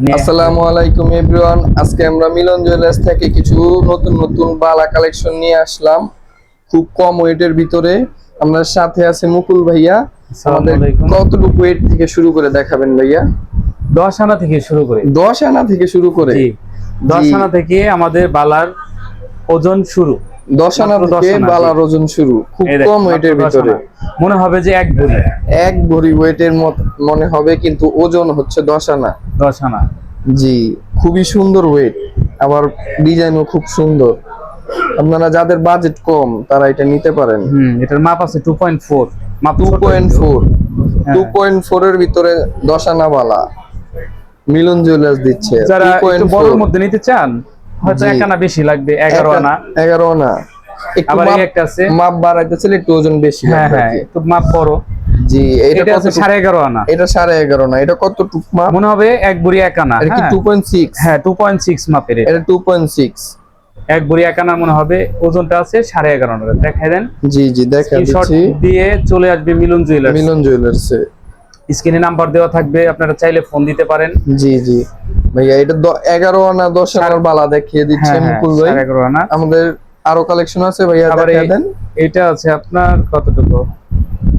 আসসালামু আলাইকুম এভরিওয়ান। আজকে আমরা মিলন জুয়েলার্স থেকে কিছু নতুন নতুন বালা কালেকশন নিয়ে আসলাম খুব কম ওয়েটের ভিতরে। আমাদের সাথে আছে মুকুল ভাইয়া। আমাদের কতটুকু ওয়েট থেকে শুরু করে দেখাবেন ভাইয়া? 10 আনা থেকে শুরু করে 10 আনা থেকে শুরু করে? জি, 10 আনা থেকে আমাদের বালার ওজন শুরু। 10 আনা থেকে বালার ওজন শুরু, খুব কম ওয়েটের ভিতরে। মনে হবে যে এক ভরি ওয়েটের মনে হবে, কিন্তু ওজন হচ্ছে 10 আনা। 10 আনা জি, খুবই সুন্দর ওয়েট, আবার ডিজাইনও খুব সুন্দর। আপনারা যাদের বাজেট কম তারা এটা নিতে পারেন। এটার মাপ আছে 2.4, মাপ 2.4 2.4 এর ভিতরে 10 আনা বালা মিলন জুয়েলার্স দিচ্ছে। যারা একটু বড়র মধ্যে নিতে চান হয়তো 1 আনা বেশি লাগবে, 11 আনা। 11 আনা একটু মাপ একটা আছে, মাপ বাড়াইতে চাইলে একটু ওজন বেশি লাগবে। হ্যাঁ, একটু মাপ বড়। জি, এটা আছে 11.5 আনা। এটা 11.5 আনা। এটা কতটুক মাপ? মনে হবে 1 ভরি 1 আনা। এটা কি 2.6? হ্যাঁ, 2.6 মাপের। এটা 2.6, 1 ভরি 1 আনা মনে হবে। ওজনটা আছে 11.5 আনা। দেখাই দেন। জি জি, দেখাই দিচ্ছি। দিয়ে চলে আসবে মিলন জুয়েলার্স। মিলন জুয়েলার্সে স্ক্রিনে নাম্বার দেওয়া থাকবে, আপনারা চাইলে ফোন দিতে পারেন। জি জি ভাইয়া, এটা 11 আনা 10 আনার বালা দেখিয়ে দিচ্ছে মুকুল ভাই। 11 আনা। আমাদের আরো কালেকশন আছে ভাইয়া, দেখাই দেন। এটা আছে আপনার কতটুকু?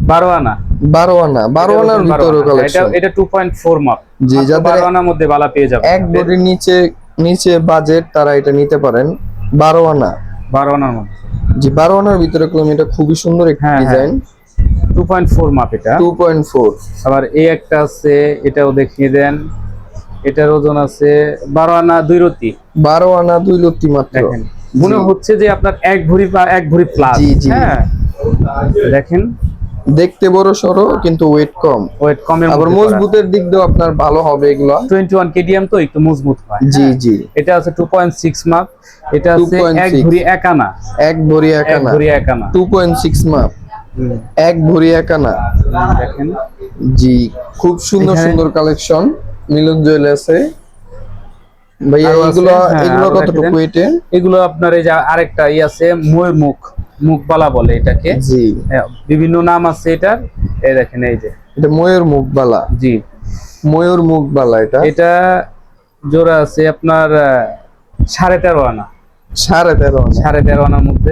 12 আনা। 12 আনা, 12 আনার ভিতরে কালেকশন। এটা 2.4 মাপ। জি, যাদের 12 আনার মধ্যে বালা পেয়ে যাবেন। এক বডির নিচে বাজেট তারা এটা নিতে পারেন। 12 আনা, 12 আনার মধ্যে। জি, 12 আনার ভিতরে এটা খুবই সুন্দর একটা ডিজাইন। 2.4 মাপ এটা। 2.4। আবার এই একটা আছে, এটাও দেখিয়ে দেন। এটার ওজন আছে 12 আনা 2 রতি। 12 আনা 2 লতি মাত্র। দেখেন, মনে হচ্ছে যে আপনার 1 ভরি বা 1 ভরি প্লাস। জি জি, হ্যাঁ, দেখেন দেখতে বড় সরো কিন্তু ওয়েট কম। ওয়েট কম, আবার মজবুতের দিক দিয়েও আপনার ভালো হবে এগুলো। 21 কেডিএম তো একটু মজবুত হয়। জি জি, এটা আছে 2.6 মাপ। এটা আছে 1 ভরি 1 আনা। 1 ভরি 1 আনা। 1 ভরি 1 আনা 2.6 মাপ। 1 ভরি 1 আনা। দেখেন, জি, খুব সুন্দর সুন্দর কালেকশন মিলন জুয়েলার্সে ভাইয়া। এগুলো কতটুকু ওয়েটে? এগুলো আপনার এই যে আরেকটা আছে ময়ূর মুখ বালা বলে এটাকে। জি, বিভিন্ন নাম আছে এটার। এই দেখেন, এই যে এটা ময়ূর মুখ বালা। জি, ময়ূর মুখ বালা। এটা জোড়া আছে আপনার 13.5 আনা। 13.5 আনা। 13.5 আনার মধ্যে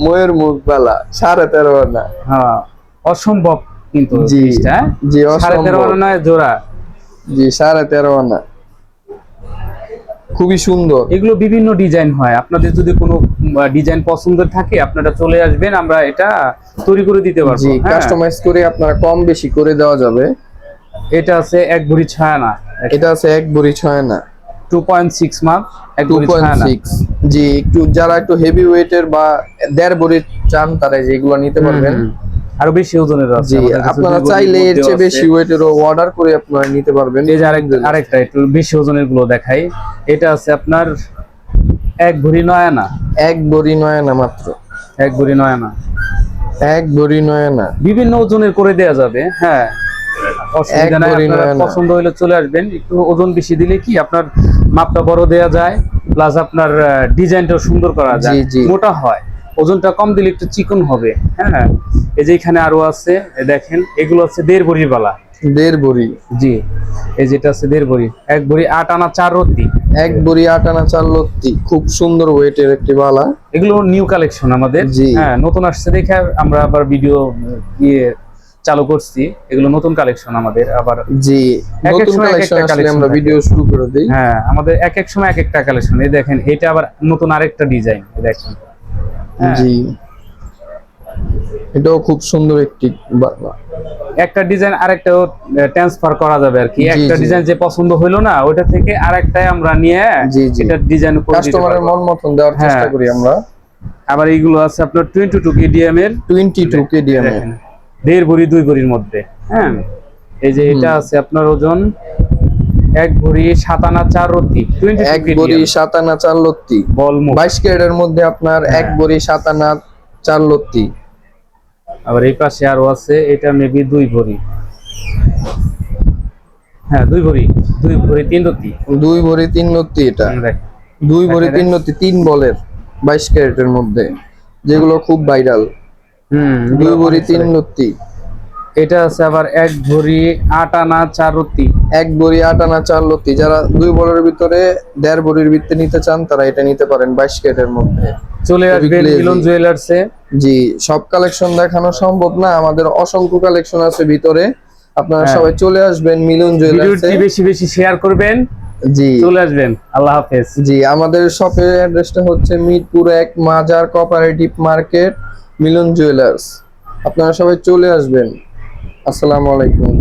ময়ূর মুখ বালা 13.5 আনা। হ্যাঁ, অসম্ভব কিন্তু জি জিনিসটা। জি, 13.5 আনা জোড়া। জি, 13.5 আনা, খুবই সুন্দর। এগুলো বিভিন্ন ডিজাইন হয়। আপনাদের যদি কোনো ডিজাইন পছন্দের থাকে আপনারা চলে আসবেন, আমরা এটা তৈরি করে দিতে পারবো। জি, কাস্টমাইজ করে আপনারা কম বেশি করে দেওয়া যাবে। এটা আছে 1 ভরি 6 আনা। এটা আছে 1 ভরি 6 আনা। 2.6 মাপ, 1 ভরি 6 আনা। 2.6। জি, যারা একটু হেভি ওয়েটের বা 1.5 ভরি চান তারা যেগুলো নিতে পারবেন। আরো বেশি ওজনের আছে। জি, আপনারা চাইলে এর চেয়ে বেশি ওয়েটেরও অর্ডার করে আপনারা নিতে পারবেন। এই যে আরেকটা একটু বেশি ওজনের গুলো দেখাই। এটা আছে আপনার 1 ভরি 9 আনা। 1 ভরি 9 আনা মাত্র। 1 ভরি 9 আনা। 1 ভরি 9 আনা, বিভিন্ন ওজনের করে দেয়া যাবে। হ্যাঁ, অসুবিধা নাই। আপনার পছন্দ হলে চলে আসবেন। একটু ওজন বেশি দিলে কি আপনার মাপটা বড় দেয়া যায়, প্লাস আপনার ডিজাইনটাও সুন্দর করা যায়, মোটা হয়। ওজনটা কম দিলে একটু চিকন হবে। হ্যাঁ, এই যে এখানে আরো আছে, দেখেন এগুলো আছে 1.5 ভরির বালা। 1.5 ভরি। জি, এই যেটা আছে 1.5 ভরি। 1 ভরি 8 আনা 4 রতি। 1 ভরি 8 আনা 4 লত্তি, খুব সুন্দর ওয়েটের একটি বালা। এগুলো নিউ কালেকশন আমাদের। হ্যাঁ, নতুন আসছে দেখে আমরা আবার ভিডিও চালু করছি। এগুলো নতুন কালেকশন আমাদের। আবার জি, নতুন কালেকশন আসলে আমরা ভিডিও শুরু করে দেই। হ্যাঁ, আমাদের এক এক সময় এক একটা কালেকশন। এই দেখেন, এটা আবার নতুন আরেকটা ডিজাইন। দেখেন, জি, এটাও খুব সুন্দর একটি একটা ডিজাইন আরেকটাও ট্রান্সফার করা যাবে আর কি। একটা ডিজাইন যে পছন্দ হইলো না, ওটা থেকে আরেকটাই আমরা নিয়ে এটা ডিজাইন করে দিতে পারবো। কাস্টমারের মন মতন দেওয়ার চেষ্টা করি আমরা। আবার এইগুলো আছে আপনার 22 কেডিএম এর। 22 কেডিএম এর 1.5 ভরি 2 ভরির মধ্যে। হ্যাঁ, এই যে এটা আছে আপনার ওজন 1 ভরি 7 আনা 4 রতি। 1 ভরি 7 আনা 4 লত্তি। 22 ক্যারেটের মধ্যে আপনার 1 ভরি 7 আনা 4 লত্তি। আবার এই পাশে আরো আছে, এটা মেবি 2 ভরি। হ্যাঁ, 2 ভরি 3 রতি। 2 ভরি 3 লত্তি। এটা 2 ভরি 3 লত্তি, 3 বলের 22 ক্যারেটের মধ্যে, যেগুলো খুব ভাইরাল। 2 ভরি 3 লত্তি। এটা আছে আবার 1 ভরি 8 আনা 4 রতি। 1 ভরি 8 আনা 4 লতি। যারা 2 ভরির ভিতরে 1.5 ভরির ভিতরে নিতে চান তারা এটা নিতে পারেন 22 ক্যারেটের মধ্যে। চলে আসবেন মিলন জুয়েলার্সে। জি, সব কালেকশন দেখানো সম্ভব না, আমাদের অসংখ্য কালেকশন আছে ভিতরে। আপনারা সবাই চলে আসবেন মিলন জুয়েলার্সে। ভিডিওটি বেশি বেশি শেয়ার করবেন। জি, চলে আসবেন। আল্লাহ হাফেজ। জি, আমাদের শপের অ্যাড্রেসটা হচ্ছে মিরপুর 1 মাজার কোঅপারেটিভ মার্কেট, মিলন জুয়েলার্স। আপনারা সবাই চলে আসবেন। আসসালামু আলাইকুম।